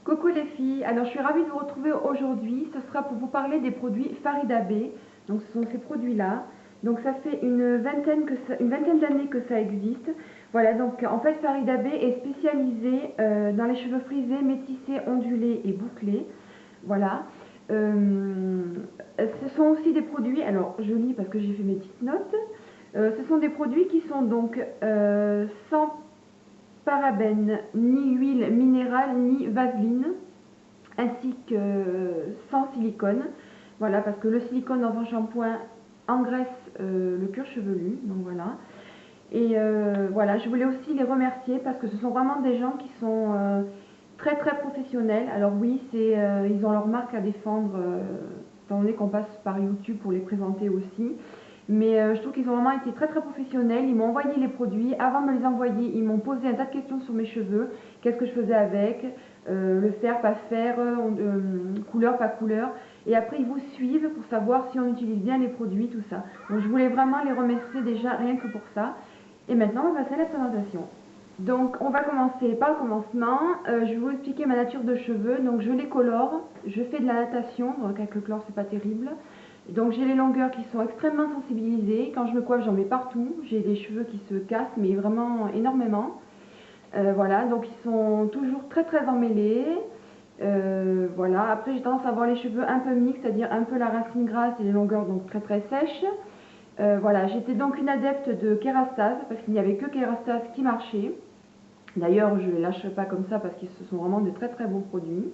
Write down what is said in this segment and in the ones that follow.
Coucou les filles, alors je suis ravie de vous retrouver aujourd'hui. Ce sera pour vous parler des produits Farida Bey. Donc ce sont ces produits-là. Donc ça fait une vingtaine d'années que ça existe. Voilà, donc en fait Farida Bey est spécialisée dans les cheveux frisés, métissés, ondulés et bouclés. Voilà. Ce sont aussi des produits, alors je lis parce que j'ai fait mes petites notes. Ce sont des produits qui sont donc sans parabènes, ni huile minérale, ni vaseline, ainsi que sans silicone. Voilà, parce que le silicone dans un shampoing engraisse le cuir chevelu. Donc voilà. Et voilà, je voulais aussi les remercier parce que ce sont vraiment des gens qui sont très très professionnels. Alors oui, ils ont leur marque à défendre, étant donné qu'on passe par YouTube pour les présenter aussi. Mais je trouve qu'ils ont vraiment été très très professionnels. Ils m'ont envoyé les produits. Avant de me les envoyer, ils m'ont posé un tas de questions sur mes cheveux. Qu'est-ce que je faisais avec, le faire, pas faire, couleur, pas couleur. Et après, ils vous suivent pour savoir si on utilise bien les produits, tout ça. Donc je voulais vraiment les remercier déjà rien que pour ça. Et maintenant, on va passer à la présentation. Donc on va commencer par le commencement. Je vais vous expliquer ma nature de cheveux. Donc je les colore. Je fais de la natation. Donc avec le chlore, c'est pas terrible. Donc j'ai les longueurs qui sont extrêmement sensibilisées. Quand je me coiffe, j'en mets partout. J'ai des cheveux qui se cassent, mais vraiment énormément. Voilà, donc ils sont toujours très très emmêlés. Voilà, après j'ai tendance à avoir les cheveux un peu mixtes, c'est-à-dire un peu la racine grasse et les longueurs donc très très sèches. Voilà, j'étais donc une adepte de Kérastase, parce qu'il n'y avait que Kérastase qui marchait. D'ailleurs, je ne les lâche pas comme ça parce qu'ils sont vraiment de très très bons produits.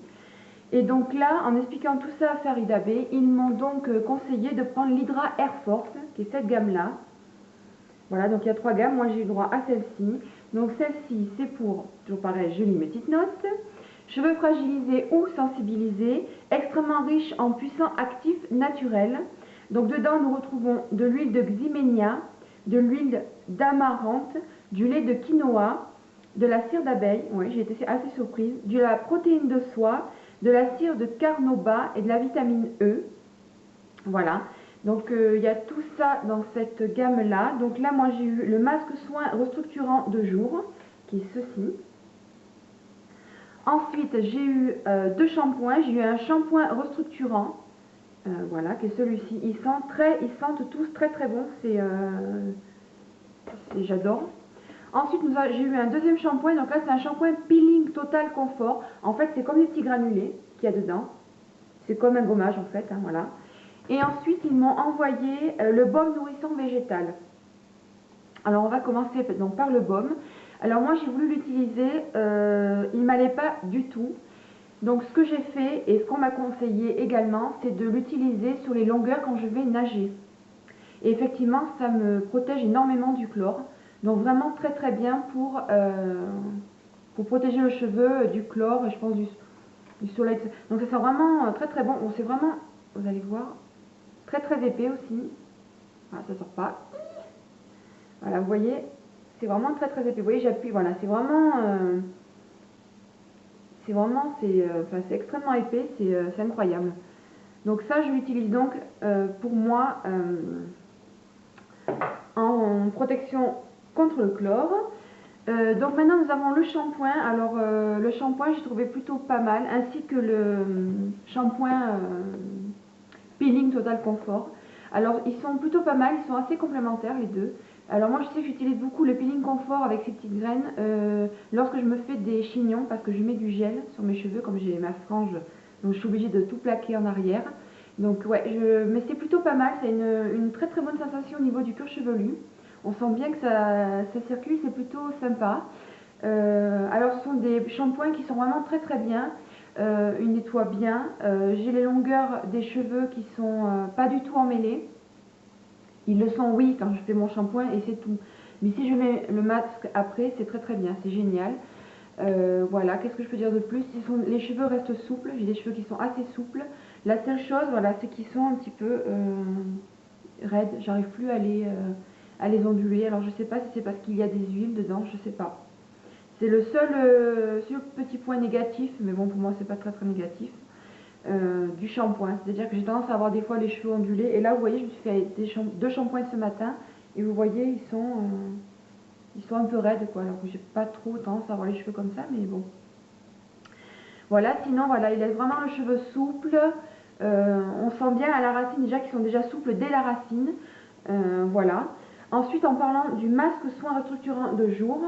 Et donc là, en expliquant tout ça à Farida Bey, ils m'ont donc conseillé de prendre l'Hydra Air Force, qui est cette gamme-là. Voilà, donc il y a 3 gammes, moi j'ai eu droit à celle-ci. Donc celle-ci, c'est pour, toujours pareil, je lis mes petites notes. Cheveux fragilisés ou sensibilisés, extrêmement riches en puissants actifs naturels. Donc dedans, nous retrouvons de l'huile de xyménia, de l'huile d'amarante, du lait de quinoa, de la cire d'abeille, oui, j'ai été assez surprise, de la protéine de soie, de la cire de carnauba et de la vitamine E. Voilà, donc il y a tout ça dans cette gamme-là. Donc là, moi j'ai eu le masque soin restructurant de jour, qui est ceci. Ensuite, j'ai eu 2 shampoings. J'ai eu un shampoing restructurant, voilà, qui est celui-ci. Ils sentent tous très très bon. J'adore. Ensuite, j'ai eu un deuxième shampoing. Donc là, c'est un shampoing peeling total confort. En fait, c'est comme des petits granulés qu'il y a dedans. C'est comme un gommage en fait, hein, voilà. Et ensuite, ils m'ont envoyé le baume nourrissant végétal. Alors, on va commencer donc par le baume. Alors, moi, j'ai voulu l'utiliser. Il ne m'allait pas du tout. Donc, ce que j'ai fait et ce qu'on m'a conseillé également, c'est de l'utiliser sur les longueurs quand je vais nager. Et effectivement, ça me protège énormément du chlore. Donc, vraiment très très bien pour protéger le cheveu du chlore, je pense du soleil. Donc, ça sent vraiment très très bon. Bon, c'est vraiment, vous allez voir, très très épais aussi. Voilà, ça sort pas. Voilà, vous voyez, c'est vraiment très très épais. Vous voyez, j'appuie, voilà, c'est extrêmement épais, c'est incroyable. Donc ça, je l'utilise donc pour moi en protection contre le chlore. Donc maintenant, nous avons le shampoing. Alors le shampoing, j'ai trouvé plutôt pas mal, ainsi que le shampoing peeling Total Confort. Alors ils sont plutôt pas mal, ils sont assez complémentaires les deux. Alors moi je sais que j'utilise beaucoup le peeling confort avec ces petites graines lorsque je me fais des chignons parce que je mets du gel sur mes cheveux comme j'ai ma frange, donc je suis obligée de tout plaquer en arrière. Donc ouais, mais c'est plutôt pas mal, c'est une très très bonne sensation au niveau du cuir chevelu. On sent bien que ça circule, c'est plutôt sympa. Alors ce sont des shampoings qui sont vraiment très très bien. Ils nettoient bien. J'ai les longueurs des cheveux qui sont pas du tout emmêlés. Ils le sont, oui, quand je fais mon shampoing et c'est tout. Mais si je mets le masque après, c'est très très bien, c'est génial. Voilà, qu'est-ce que je peux dire de plus? Les cheveux restent souples, j'ai des cheveux qui sont assez souples. La seule chose, voilà, c'est qu'ils sont un petit peu raides. J'arrive plus à les onduler. Alors je sais pas si c'est parce qu'il y a des huiles dedans, je sais pas. C'est le seul petit point négatif, mais bon, pour moi, c'est pas très très négatif, du shampoing. C'est-à-dire que j'ai tendance à avoir des fois les cheveux ondulés. Et là, vous voyez, je me suis fait 2 shampoings ce matin. Et vous voyez, ils sont un peu raides, quoi. Alors que j'ai pas trop tendance à avoir les cheveux comme ça, mais bon. Voilà, sinon voilà, il laisse vraiment le cheveu souple. On sent bien à la racine déjà qu'ils sont déjà souples dès la racine. Voilà. Ensuite, en parlant du masque soin restructurant de jour,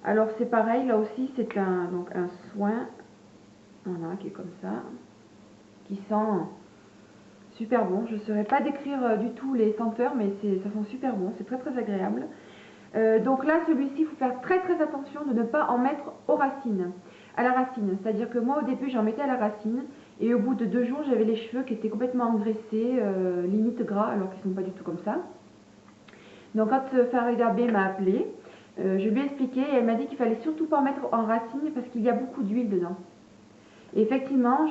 alors c'est pareil, là aussi c'est donc un soin, voilà, qui est comme ça, qui sent super bon. Je ne saurais pas décrire du tout les senteurs, mais ça sent super bon, c'est très très agréable. Donc là, celui-ci, il faut faire très très attention de ne pas en mettre à la racine. C'est-à-dire que moi, au début, j'en mettais à la racine, et au bout de 2 jours, j'avais les cheveux qui étaient complètement engraissés, limite gras, alors qu'ils ne sont pas du tout comme ça. Donc quand Farida B m'a appelé, je lui ai expliqué, et elle m'a dit qu'il fallait surtout pas en mettre en racine parce qu'il y a beaucoup d'huile dedans. Et effectivement,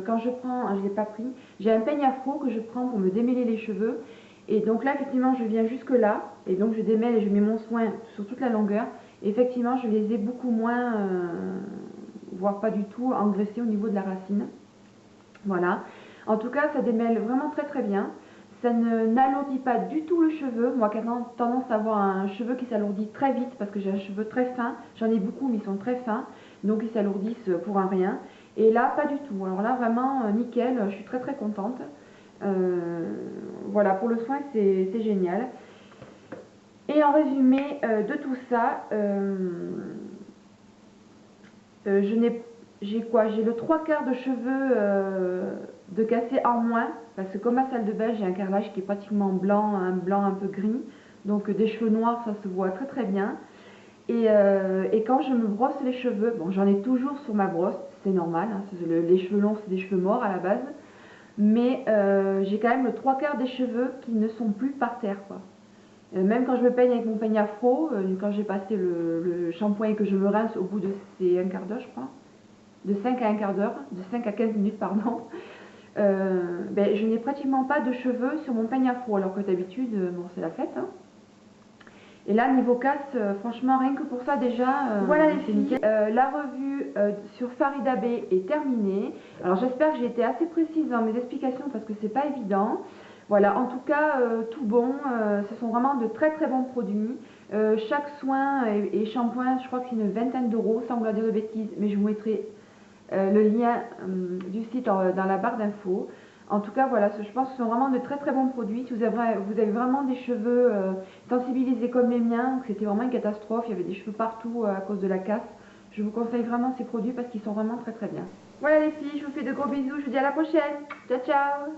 quand je prends, je l'ai pas pris, j'ai un peigne afro que je prends pour me démêler les cheveux. Et donc là, effectivement, je viens jusque là, et donc je démêle et je mets mon soin sur toute la longueur. Et effectivement, je les ai beaucoup moins, voire pas du tout, engraissés au niveau de la racine. Voilà. En tout cas, ça démêle vraiment très très bien. Ça n'alourdit pas du tout le cheveu. Moi qui ai tendance à avoir un cheveu qui s'alourdit très vite parce que j'ai un cheveu très fin. J'en ai beaucoup mais ils sont très fins. Donc ils s'alourdissent pour un rien. Et là, pas du tout. Alors là, vraiment nickel. Je suis très très contente. Voilà, pour le soin, c'est génial. Et en résumé de tout ça, j'ai quoi? J'ai le 3/4 de cheveux de cassé en moins, parce que comme ma salle de bain, j'ai un carrelage qui est pratiquement blanc, un blanc un peu gris, donc des cheveux noirs, ça se voit très très bien. Et quand je me brosse les cheveux, bon, j'en ai toujours sur ma brosse, c'est normal, hein, les cheveux longs, c'est des cheveux morts à la base, mais j'ai quand même le 3/4 des cheveux qui ne sont plus par terre, quoi. Même quand je me peigne avec mon peigne afro, quand j'ai passé le shampoing et que je me rince au bout de c'est un quart d'heure, je crois, de 5 à un quart d'heure, de 5 à 15 minutes, pardon, ben, je n'ai pratiquement pas de cheveux sur mon peigne afro, alors que d'habitude, bon, c'est la fête, hein. Et là, niveau casse, franchement, rien que pour ça déjà, voilà les filles, la revue sur Farida B est terminée. Alors j'espère que j'ai été assez précise dans mes explications parce que c'est pas évident. Voilà, en tout cas, tout bon, ce sont vraiment de très très bons produits. Chaque soin et shampoing, je crois que c'est une vingtaine d'euros, sans vouloir dire de bêtises, mais je vous mettrai le lien du site dans la barre d'infos. En tout cas, voilà, je pense que ce sont vraiment de très très bons produits. Si vous avez vraiment des cheveux sensibilisés comme les miens, que c'était vraiment une catastrophe, il y avait des cheveux partout à cause de la casse, je vous conseille vraiment ces produits parce qu'ils sont vraiment très très bien. Voilà les filles, je vous fais de gros bisous, je vous dis à la prochaine. Ciao ciao.